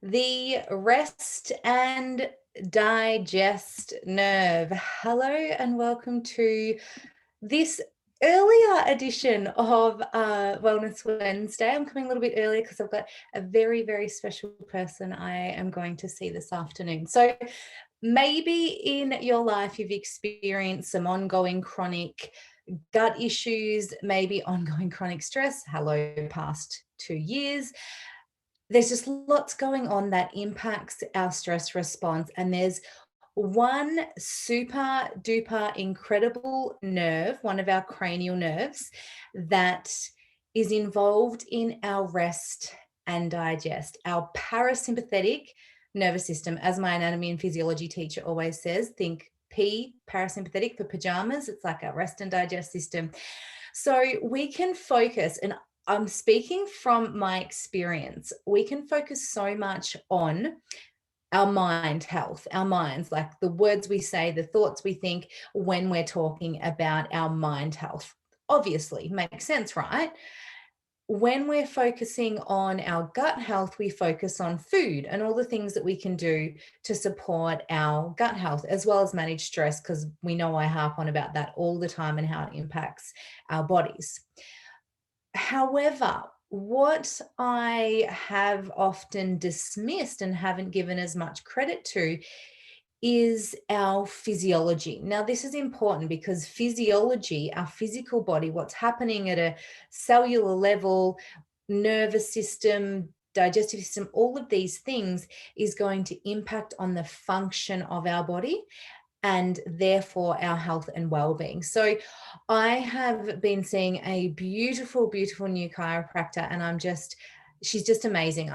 The rest and digest nerve. Hello and welcome to this earlier edition of Wellness Wednesday. I'm coming a little bit earlier because I've got a very, very special person I am going to see this afternoon. So maybe in your life you've experienced some ongoing chronic gut issues, maybe ongoing chronic stress. Hello, past 2 years. There's just lots going on that impacts our stress response. And there's one super duper incredible nerve, one of our cranial nerves, that is involved in our rest and digest, our parasympathetic nervous system. As my anatomy and physiology teacher always says, think P, parasympathetic, for pajamas. It's like our rest and digest system. So we can focus, and I'm speaking from my experience, we can focus so much on our mind health, our minds, like the words we say, the thoughts we think when we're talking about our mind health. Obviously, makes sense, right? When we're focusing on our gut health, we focus on food and all the things that we can do to support our gut health, as well as manage stress, because we know I harp on about that all the time and how it impacts our bodies. However, what I have often dismissed and haven't given as much credit to is our physiology. Now, this is important because physiology, our physical body, what's happening at a cellular level, nervous system, digestive system, all of these things is going to impact on the function of our body and therefore our health and well-being. So I have been seeing a beautiful, beautiful new chiropractor, and she's just amazing.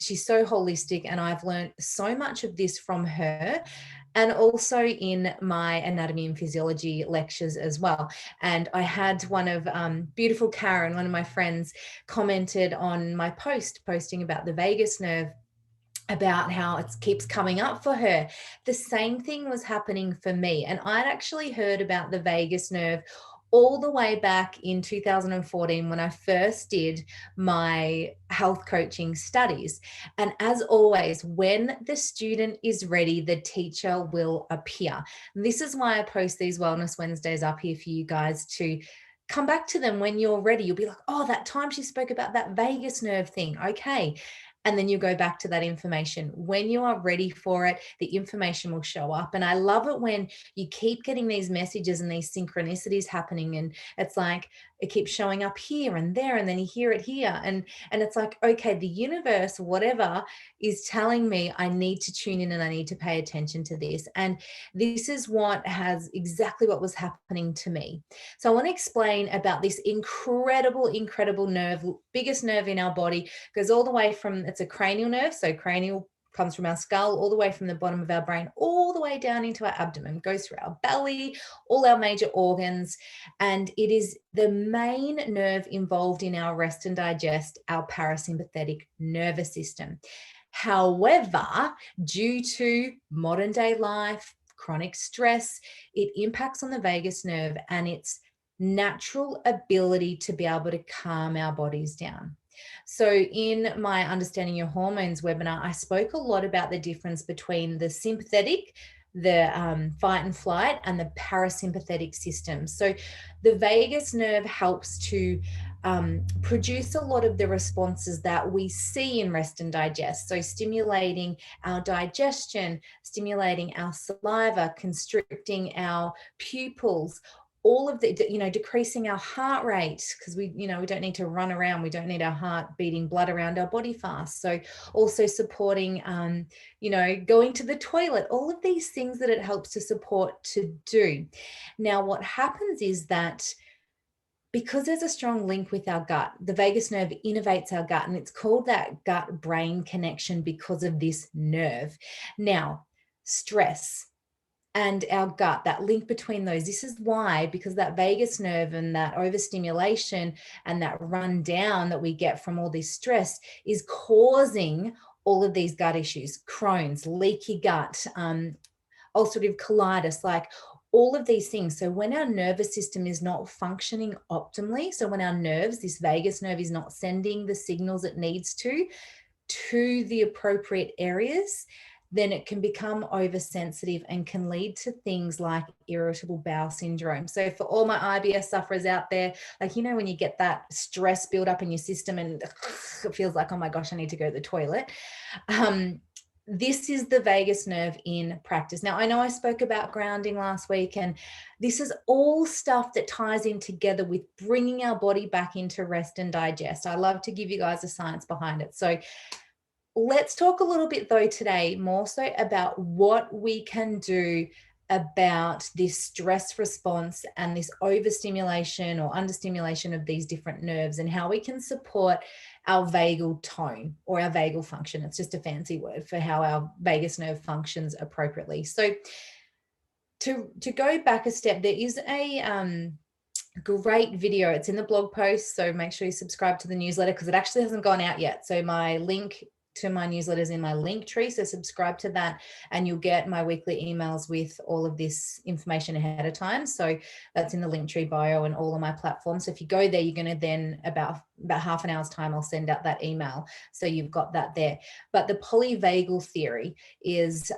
She's so holistic, and I've learned so much of this from her, and also in my anatomy and physiology lectures as well. And I had one of beautiful Karen, one of my friends, commented on my posting about the vagus nerve, about how it keeps coming up for her. The same thing was happening for me. And I'd actually heard about the vagus nerve all the way back in 2014 when I first did my health coaching studies. And as always, when the student is ready, the teacher will appear. And this is why I post these Wellness Wednesdays up here for you guys to come back to them when you're ready. You'll be like, oh, that time she spoke about that vagus nerve thing. Okay. And then you go back to that information. When you are ready for it, the information will show up. And I love it when you keep getting these messages and these synchronicities happening. And it's like, it keeps showing up here and there, and then you hear it here. And it's like, okay, the universe, whatever, is telling me I need to tune in and I need to pay attention to this. And this is exactly what was happening to me. So I want to explain about this incredible, incredible nerve, biggest nerve in our body. Goes all the way from, it's a cranial nerve. So cranial comes from our skull, all the way from the bottom of our brain, all the way down into our abdomen, goes through our belly, all our major organs. And it is the main nerve involved in our rest and digest, our parasympathetic nervous system. However, due to modern day life, chronic stress, it impacts on the vagus nerve and its natural ability to be able to calm our bodies down. So in my Understanding Your Hormones webinar, I spoke a lot about the difference between the sympathetic, the fight and flight, and the parasympathetic system. So the vagus nerve helps to produce a lot of the responses that we see in rest and digest. So stimulating our digestion, stimulating our saliva, constricting our pupils, all of the, decreasing our heart rate, because we don't need to run around. We don't need our heart beating blood around our body fast. So also supporting, going to the toilet, all of these things that it helps to support to do. Now, what happens is that because there's a strong link with our gut, the vagus nerve innervates our gut, and it's called that gut-brain connection because of this nerve. Now, stress and our gut, that link between those. This is why, because that vagus nerve and that overstimulation and that rundown that we get from all this stress is causing all of these gut issues, Crohn's, leaky gut, ulcerative colitis, like all of these things. So when our nervous system is not functioning optimally, so when our nerves, this vagus nerve is not sending the signals it needs to, to the appropriate areas, then it can become oversensitive and can lead to things like irritable bowel syndrome. So for all my IBS sufferers out there, like, when you get that stress build up in your system and it feels like, oh my gosh, I need to go to the toilet. This is the vagus nerve in practice. Now, I know I spoke about grounding last week, and this is all stuff that ties in together with bringing our body back into rest and digest. I love to give you guys the science behind it. So let's talk a little bit though today, more so about what we can do about this stress response and this overstimulation or understimulation of these different nerves, and how we can support our vagal tone or our vagal function. It's just a fancy word for how our vagus nerve functions appropriately. So to go back a step, there is a great video. It's in the blog post, so make sure you subscribe to the newsletter because it actually hasn't gone out yet. So my link to my newsletter is in my link tree, so subscribe to that and you'll get my weekly emails with all of this information ahead of time. So that's in the link tree bio and all of my platforms. So if you go there, you're going to then about half an hour's time, I'll send out that email, so you've got that there. But the polyvagal theory is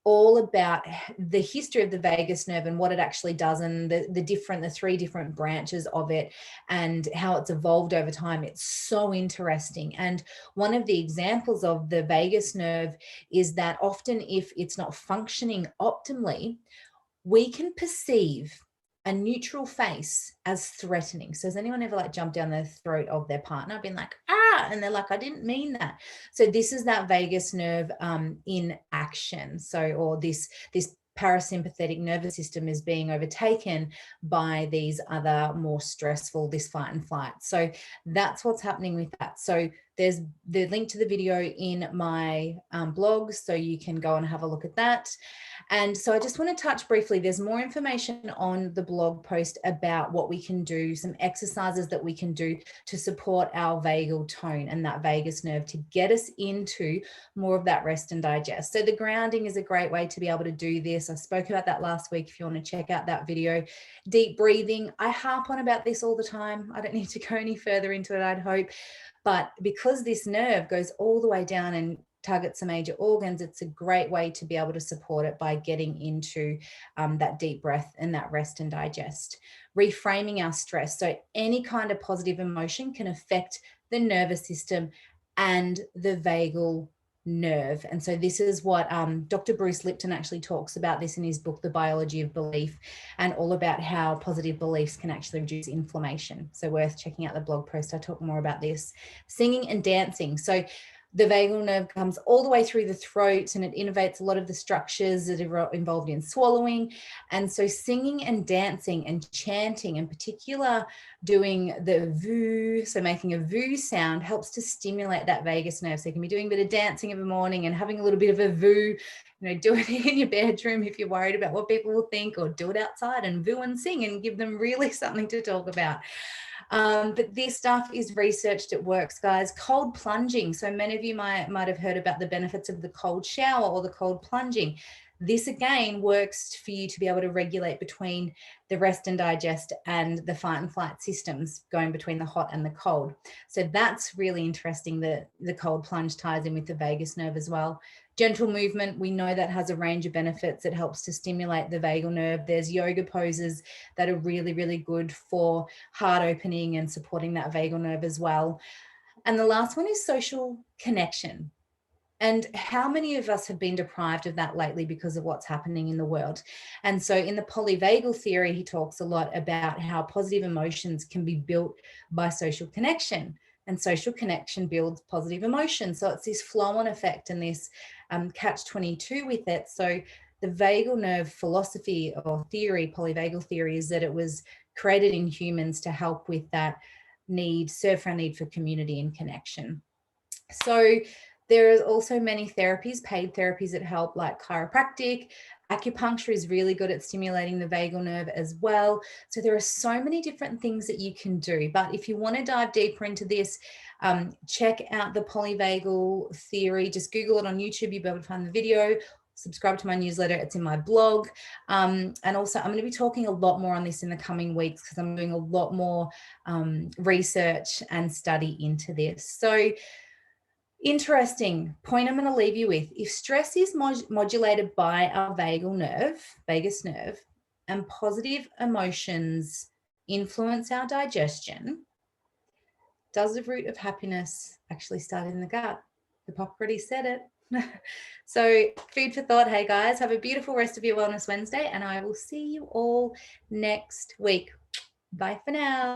all about the history of the vagus nerve and what it actually does, and the three different branches of it and how it's evolved over time. It's so interesting. And one of the examples of the vagus nerve is that often if it's not functioning optimally, we can perceive a neutral face as threatening. So has anyone ever jumped down the throat of their partner, been like, ah, and they're like, I didn't mean that. So this is that vagus nerve in action. So, or this parasympathetic nervous system is being overtaken by these other more stressful, this fight and flight. So that's what's happening with that. So there's the link to the video in my blog, so you can go and have a look at that. And so I just want to touch briefly, there's more information on the blog post about what we can do, some exercises that we can do to support our vagal tone and that vagus nerve to get us into more of that rest and digest. So the grounding is a great way to be able to do this. I spoke about that last week if you want to check out that video. Deep breathing, I harp on about this all the time. I don't need to go any further into it, I'd hope. But because this nerve goes all the way down and targets the major organs, it's a great way to be able to support it by getting into that deep breath and that rest and digest. Reframing our stress. So any kind of positive emotion can affect the nervous system and the vagal nerve. And so this is what Dr. Bruce Lipton actually talks about this in his book, The Biology of Belief, and all about how positive beliefs can actually reduce inflammation. So worth checking out the blog post. I talk more about this. Singing and dancing. So the vagal nerve comes all the way through the throat and it innervates a lot of the structures that are involved in swallowing. And so singing and dancing and chanting, in particular doing the voo, so making a voo sound, helps to stimulate that vagus nerve. So you can be doing a bit of dancing in the morning and having a little bit of a voo, do it in your bedroom if you're worried about what people will think, or do it outside and voo and sing and give them really something to talk about. But this stuff is researched, it works, guys. Cold plunging. So many of you might have heard about the benefits of the cold shower or the cold plunging. This again works for you to be able to regulate between the rest and digest and the fight and flight systems, going between the hot and the cold. So that's really interesting that the cold plunge ties in with the vagus nerve as well. Gentle movement, we know that has a range of benefits. It helps to stimulate the vagal nerve. There's yoga poses that are really, really good for heart opening and supporting that vagal nerve as well. And the last one is social connection. And how many of us have been deprived of that lately because of what's happening in the world? And so in the polyvagal theory, he talks a lot about how positive emotions can be built by social connection, and social connection builds positive emotions. So it's this flow-on effect and this catch-22 with it. So the vagal nerve philosophy or theory, polyvagal theory, is that it was created in humans to help with that need, serve for a need for community and connection. So there are also many therapies, paid therapies that help, like chiropractic. Acupuncture is really good at stimulating the vagal nerve as well. So there are so many different things that you can do. But if you want to dive deeper into this, check out the polyvagal theory. Just Google it on YouTube. You'll be able to find the video. Subscribe to my newsletter. It's in my blog. And also I'm going to be talking a lot more on this in the coming weeks because I'm doing a lot more research and study into this. So Interesting point I'm going to leave you with. If stress is modulated by our vagus nerve, and positive emotions influence our digestion, does the root of happiness actually start in the gut? Hippocrates said it. So food for thought. Hey guys, have a beautiful rest of your Wellness Wednesday, and I will see you all next week. Bye for now.